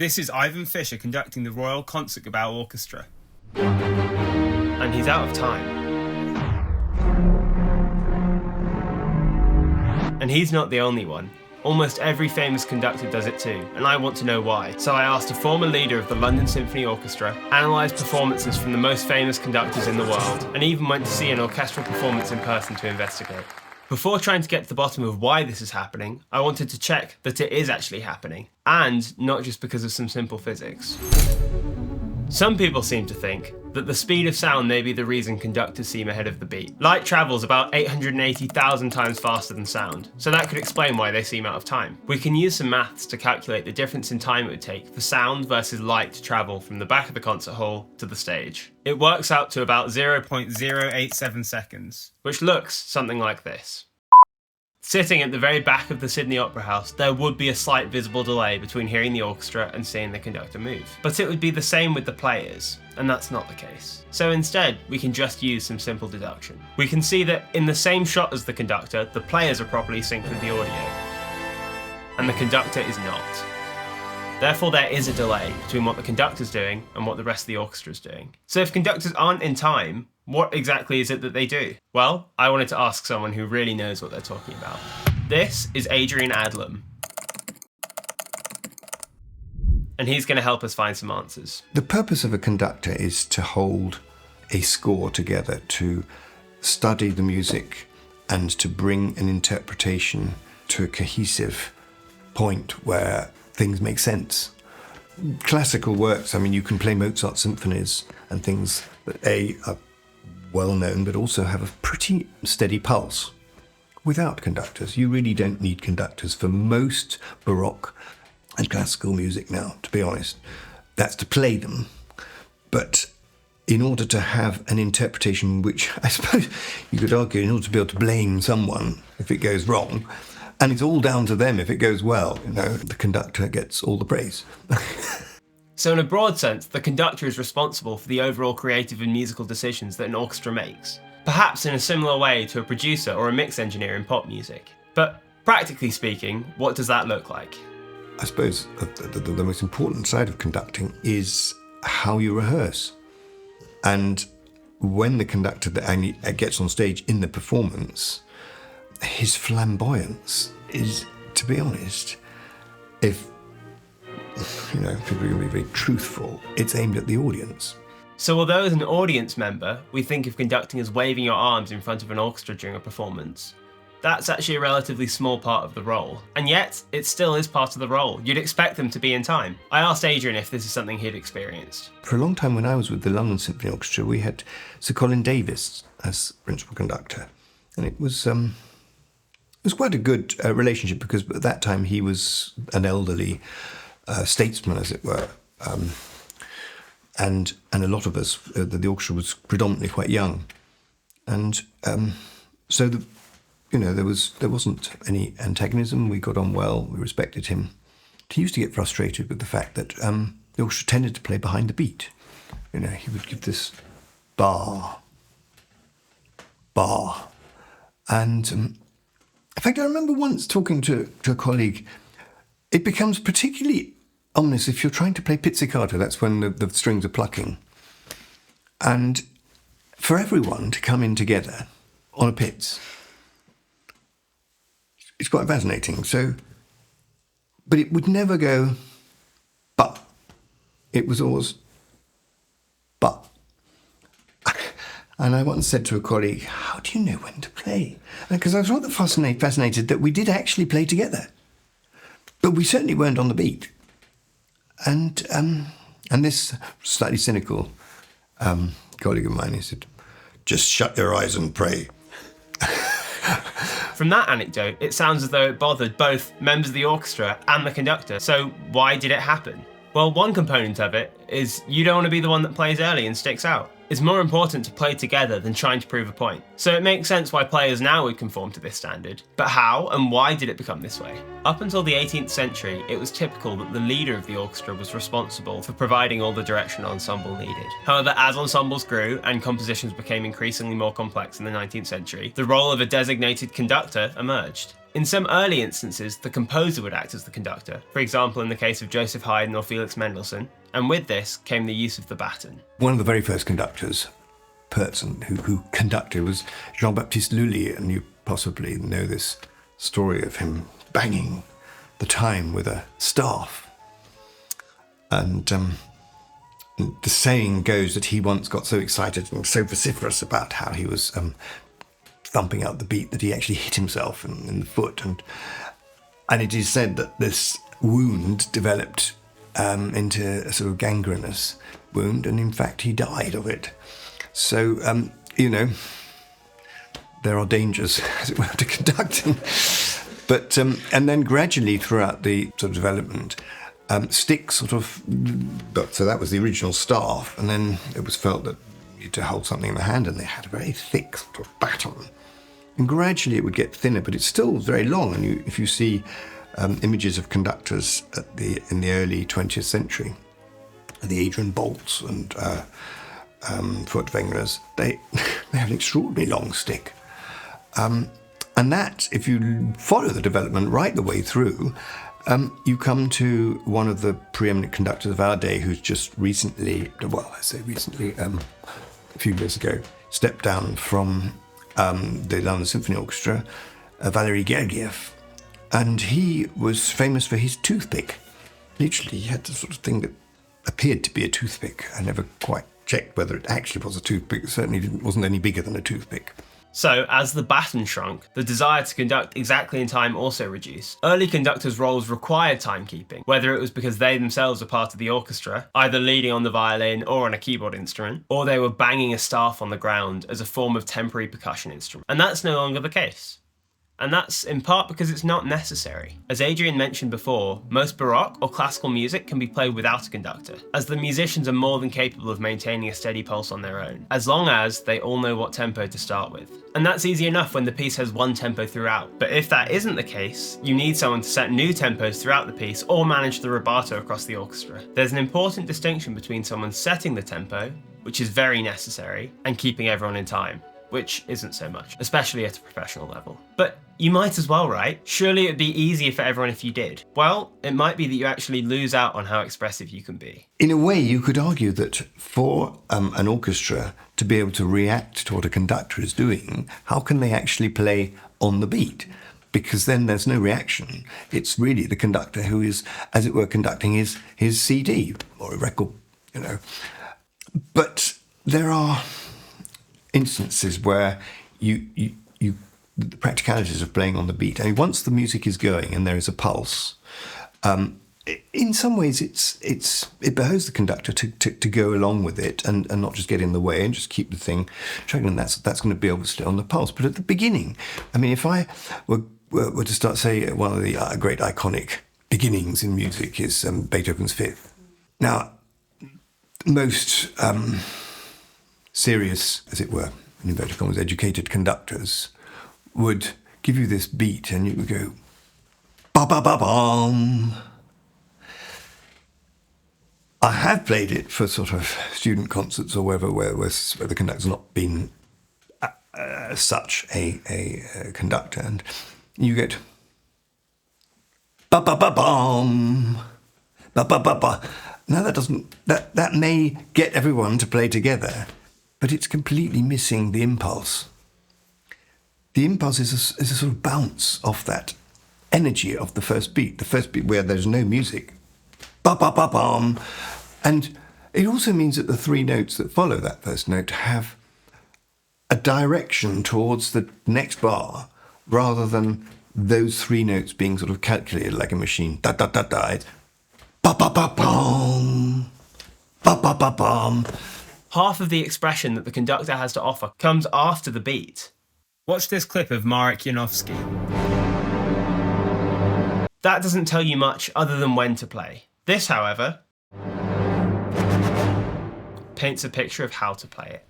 This is Ivan Fisher conducting the Royal Concertgebouw Orchestra. And he's out of time. And he's not the only one. Almost every famous conductor does it too, and I want to know why. So I asked a former leader of the London Symphony Orchestra, analysed performances from the most famous conductors in the world, and even went to see an orchestral performance in person to investigate. Before trying to get to the bottom of why this is happening, I wanted to check that it is actually happening, and not just because of some simple physics. Some people seem to think that the speed of sound may be the reason conductors seem ahead of the beat. Light travels about 880,000 times faster than sound, so that could explain why they seem out of time. We can use some maths to calculate the difference in time it would take for sound versus light to travel from the back of the concert hall to the stage. It works out to about 0.087 seconds. which looks something like this. Sitting at the very back of the Sydney Opera House, there would be a slight visible delay between hearing the orchestra and seeing the conductor move. But it would be the same with the players, and that's not the case. So instead, we can just use some simple deduction. We can see that in the same shot as the conductor, the players are properly synced with the audio, and the conductor is not. Therefore, there is a delay between what the conductor's doing and what the rest of the orchestra's doing. So if conductors aren't in time, what exactly is it that they do? Well, I wanted to ask someone who really knows what they're talking about. This is Adrian, and he's going to help us find some answers. The purpose of a conductor is to hold a score together, to study the music and to bring an interpretation to a cohesive point where things make sense. Classical works, I mean, you can play Mozart symphonies and things that are well known, but also have a pretty steady pulse. Without conductors, you really don't need conductors for most Baroque and classical music now, to be honest. That's to play them. But in order to have an interpretation, which I suppose you could argue, in order to be able to blame someone if it goes wrong, and it's all down to them if it goes well, you know, the conductor gets all the praise. So in a broad sense, the conductor is responsible for the overall creative and musical decisions that an orchestra makes, perhaps in a similar way to a producer or a mix engineer in pop music. But practically speaking, what does that look like? I suppose the most important side of conducting is how you rehearse. And when the conductor gets on stage in the performance, his flamboyance is, to be honest, if people are going to be very truthful, it's aimed at the audience. So although as an audience member, we think of conducting as waving your arms in front of an orchestra during a performance, that's actually a relatively small part of the role. And yet, it still is part of the role. You'd expect them to be in time. I asked Adrian if this is something he'd experienced. For a long time when I was with the London Symphony Orchestra, we had Sir Colin Davis as principal conductor. And it was quite a good relationship because at that time he was an elderly statesman, as it were. And a lot of us, the orchestra was predominantly quite young. And so there wasn't any antagonism. We got on well. We respected him. He used to get frustrated with the fact that the orchestra tended to play behind the beat. You know, he would give this bar, and in fact, I remember once talking to a colleague. It becomes particularly ominous if you're trying to play pizzicato. That's when the strings are plucking, and for everyone to come in together on a pizz. It's quite fascinating. So, but it would never go, but. It was always, but. And I once said to a colleague, how do you know when to play? Because I was rather fascinated that we did actually play together. But we certainly weren't on the beat. And this slightly cynical colleague of mine, he said, just shut your eyes and pray. From that anecdote, it sounds as though it bothered both members of the orchestra and the conductor. So why did it happen? Well, one component of it is you don't want to be the one that plays early and sticks out. It's more important to play together than trying to prove a point. So it makes sense why players now would conform to this standard. But how and why did it become this way? Up until the 18th century, it was typical that the leader of the orchestra was responsible for providing all the direction an ensemble needed. However, as ensembles grew and compositions became increasingly more complex in the 19th century, the role of a designated conductor emerged. In some early instances, the composer would act as the conductor, for example in the case of Joseph Haydn or Felix Mendelssohn, and with this came the use of the baton. One of the very first conductors, person who conducted, was Jean-Baptiste Lully, and you possibly know this story of him banging the time with a staff. And the saying goes that he once got so excited and so vociferous about how he was thumping out the beat that he actually hit himself in the foot. And it is said that this wound developed into a sort of gangrenous wound, and in fact he died of it. So, there are dangers, as it were, to conducting. But, and then gradually throughout the sort of development, sticks sort of, so that was the original staff, and then it was felt that you had to hold something in the hand, and they had a very thick sort of baton. And gradually it would get thinner, but it's still very long. And if you see images of conductors in the early 20th century, the Adrian bolts and Furtwänglers, they have an extraordinarily long stick. And that, if you follow the development right the way through, you come to one of the preeminent conductors of our day, who's just recently, a few years ago, stepped down from the London Symphony Orchestra, Valery Gergiev. And he was famous for his toothpick. Literally, he had the sort of thing that appeared to be a toothpick. I never quite checked whether it actually was a toothpick. It certainly wasn't any bigger than a toothpick. So, as the baton shrunk, the desire to conduct exactly in time also reduced. Early conductors' roles required timekeeping, whether it was because they themselves were part of the orchestra, either leading on the violin or on a keyboard instrument, or they were banging a staff on the ground as a form of temporary percussion instrument. And that's no longer the case. And that's in part because it's not necessary. As Adrian mentioned before, most Baroque or classical music can be played without a conductor, as the musicians are more than capable of maintaining a steady pulse on their own, as long as they all know what tempo to start with. And that's easy enough when the piece has one tempo throughout. But if that isn't the case, you need someone to set new tempos throughout the piece or manage the rubato across the orchestra. There's an important distinction between someone setting the tempo, which is very necessary, and keeping everyone in time, which isn't so much, especially at a professional level. But you might as well, right? Surely it'd be easier for everyone if you did. Well, it might be that you actually lose out on how expressive you can be. In a way, you could argue that for an orchestra to be able to react to what a conductor is doing, how can they actually play on the beat? Because then there's no reaction. It's really the conductor who is, as it were, conducting his CD or a record, But there are instances where the practicalities of playing on the beat. I mean, once the music is going and there is a pulse, in some ways it behoves the conductor to go along with it and not just get in the way and just keep the thing chugging. That's going to be obviously on the pulse. But at the beginning, I mean, if I were to start, say, one of the great iconic beginnings in music is Beethoven's Fifth. Now, most serious, as it were, in inverted commas, educated conductors would give you this beat and you would go ba-ba-ba-bum. I have played it for sort of student concerts or wherever where the conductor's not been such a conductor, and you get ba-ba-ba-bum, ba-ba-ba-ba. Now that may get everyone to play together, but it's completely missing the impulse. The impulse is a sort of bounce off that energy of the first beat where there's no music. Ba-ba-ba-bum. And it also means that the three notes that follow that first note have a direction towards the next bar, rather than those three notes being sort of calculated like a machine. Da-da-da-da. It's ba-ba-ba-bum, ba-ba-ba-bum. Half of the expression that the conductor has to offer comes after the beat. Watch this clip of Marek Janowski. That doesn't tell you much other than when to play. This, however, paints a picture of how to play it.